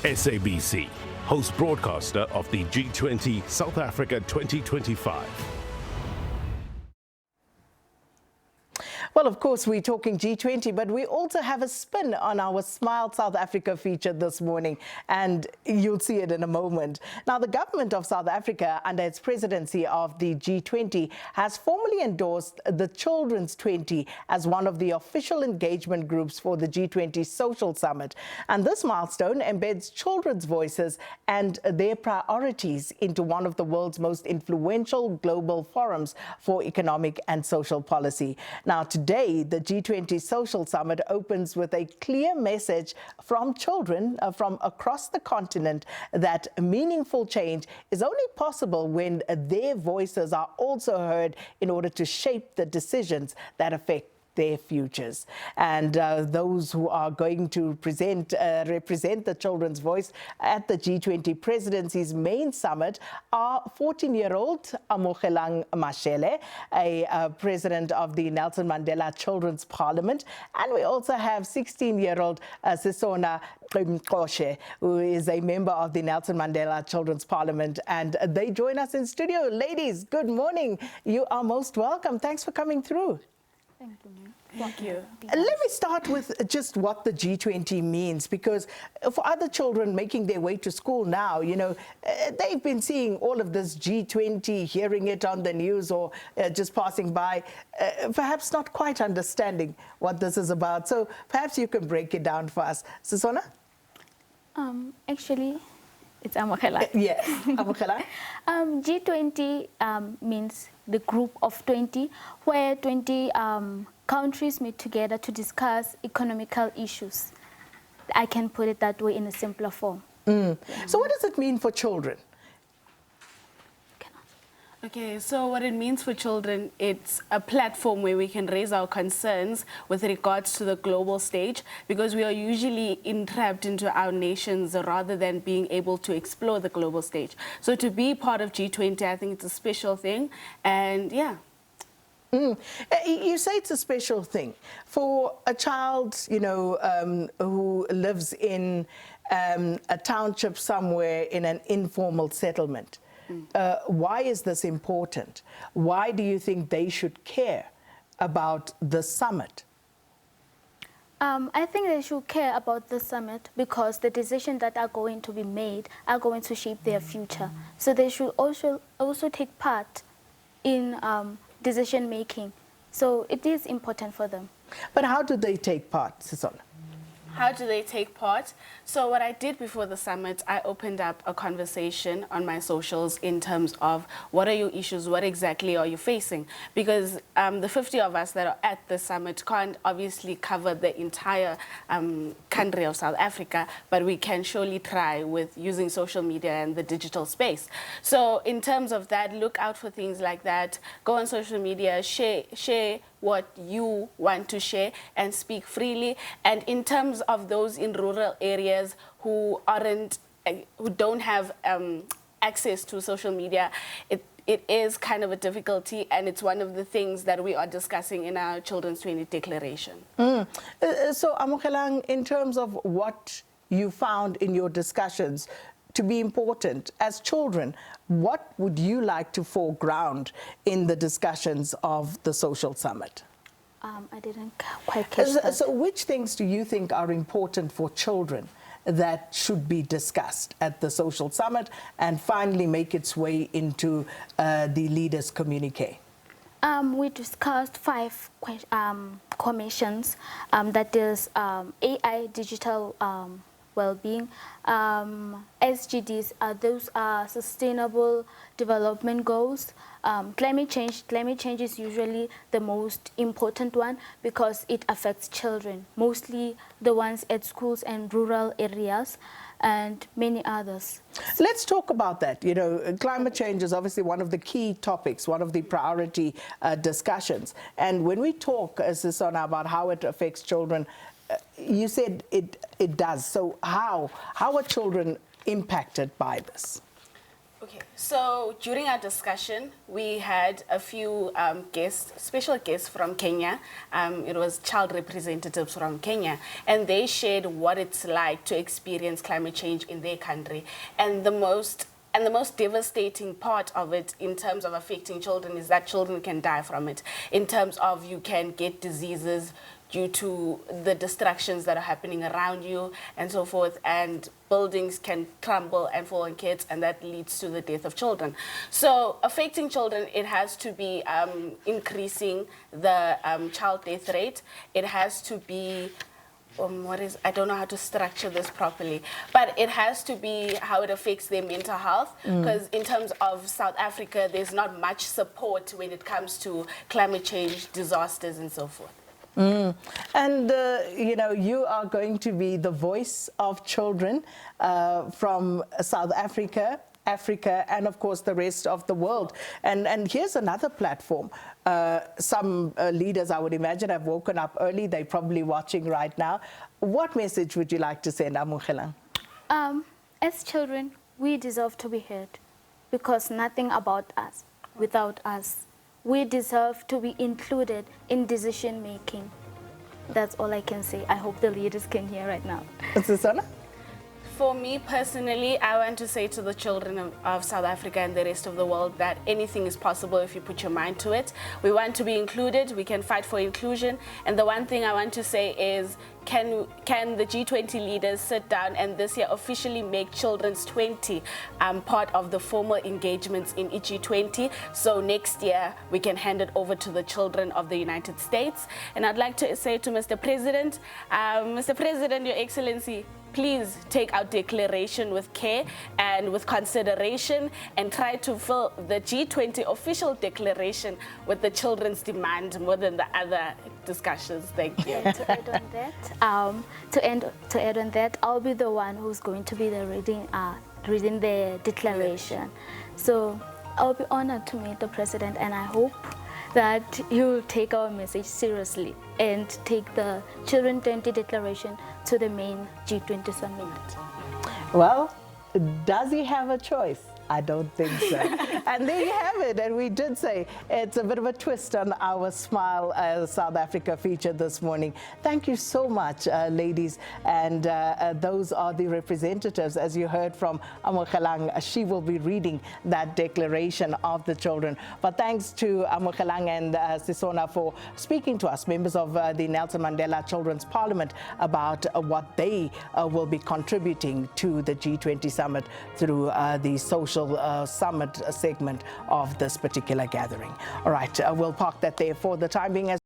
SABC, host broadcaster of the G20 South Africa 2025. Well, of course, we're talking G20, but we also have a spin on our Smile South Africa feature this morning, and you'll see it in a moment. Now, the government of South Africa, under its presidency of the G20, has formally endorsed the Children's 20 as one of the official engagement groups for the G20 Social Summit. And this milestone embeds children's voices and their priorities into one of the world's most influential global forums for economic and social policy. Now, today, the G20 Social Summit opens with a clear message from children from across the continent that meaningful change is only possible when their voices are also heard in order to shape the decisions that affect their futures. And those who are going to represent the children's voice at the G20 Presidency's Main Summit are 14-year-old Amogelang Mashele, a president of the Nelson Mandela Children's Parliament, and we also have 16-year-old Sesona Qhimngqoshe, who is a member of the Nelson Mandela Children's Parliament, and they join us in studio. Ladies, good morning. You are most welcome. Thanks for coming through. Thank you. Thank you. Let me start with just what the G20 means, because for other children making their way to school now, you know, they've been seeing all of this G20, hearing it on the news or just passing by, perhaps not quite understanding what this is about. So perhaps you can break it down for us. Sesona? Actually, it's Amogelang. Yes, Amogelang. G20 means the group of 20, where 20 countries meet together to discuss economical issues. I can put it that way in a simpler form. So what does it mean for children? Okay, so what it means for children, it's a platform where we can raise our concerns with regards to the global stage, because we are usually entrapped into our nations rather than being able to explore the global stage. So to be part of G20, I think it's a special thing, and yeah. You say it's a special thing. For a child, you know, who lives in a township somewhere in an informal settlement, why is this important? Why do you think they should care about the summit? I think they should care about the summit because the decisions that are going to be made are going to shape their future. So they should also take part in decision making. So it is important for them. But how do they take part, Sesona? How do they take part? So what I did before the summit, I opened up a conversation on my socials in terms of what are your issues, what exactly are you facing? Because the 50 of us that are at the summit can't obviously cover the entire country of South Africa, but we can surely try with using social media and the digital space. So in terms of that, look out for things like that. Go on social media, share what you want to share and speak freely. And in terms of those in rural areas who don't have access to social media, it is kind of a difficulty, and it's one of the things that we are discussing in our Children's 20 declaration. So Amogelang, in terms of what you found in your discussions to be important as children, what would you like to foreground in the discussions of the social summit? I didn't quite catch that. So which things do you think are important for children that should be discussed at the social summit and finally make its way into the leaders' communique? We discussed 5 commissions, that is AI, digital well-being, SDGs, those are sustainable development goals. Climate change is usually the most important one because it affects children, mostly the ones at schools and rural areas, and many others. Let's talk about that. You know, climate change is obviously one of the key topics, one of the priority discussions. And when we talk, Sesona, about how it affects children, you said it does. So how are children impacted by this? Okay, so during our discussion, we had a few special guests from Kenya. It was child representatives from Kenya, and they shared what it's like to experience climate change in their country. And the most devastating part of it in terms of affecting children is that children can die from it. In terms of you can get diseases due to the destructions that are happening around you and so forth, and buildings can crumble and fall on kids, and that leads to the death of children. So affecting children, it has to be increasing the child death rate. It has to be I don't know how to structure this properly, but it has to be how it affects their mental health, because in terms of South Africa, there's not much support when it comes to climate change, disasters, and so forth. And, you know, you are going to be the voice of children from South Africa, and of course the rest of the world. And here's another platform. Some leaders, I would imagine, have woken up early. They're probably watching right now. What message would you like to send, Amogelang? As children, we deserve to be heard, because nothing about us without us. We deserve to be included in decision making. That's all I can say. I hope the leaders can hear right now. Sesona? For me personally, I want to say to the children of South Africa and the rest of the world that anything is possible if you put your mind to it. We want to be included. We can fight for inclusion. And the one thing I want to say is, can the G20 leaders sit down and this year officially make Children's 20 part of the formal engagements in each G20, so next year we can hand it over to the children of the United States. And I'd like to say to Mr. President, Your Excellency, please take our declaration with care and with consideration, and try to fill the G20 official declaration with the children's demand more than the other discussions. Thank you. And to add on that, I'll be the one who's going to be reading the declaration. So I'll be honored to meet the president, and I hope that you'll take our message seriously and take the Children20 declaration to the main G20 summit. Well, does he have a choice? I don't think so. And there you have it. And we did say it's a bit of a twist on our Smile South Africa feature this morning. Thank you so much, ladies. And those are the representatives, as you heard from Amogelang. She will be reading that declaration of the children. But thanks to Amogelang and Sesona for speaking to us, members of the Nelson Mandela Children's Parliament, about what they will be contributing to the G20 summit through the social summit segment of this particular gathering. All right, we'll park that there for the time being.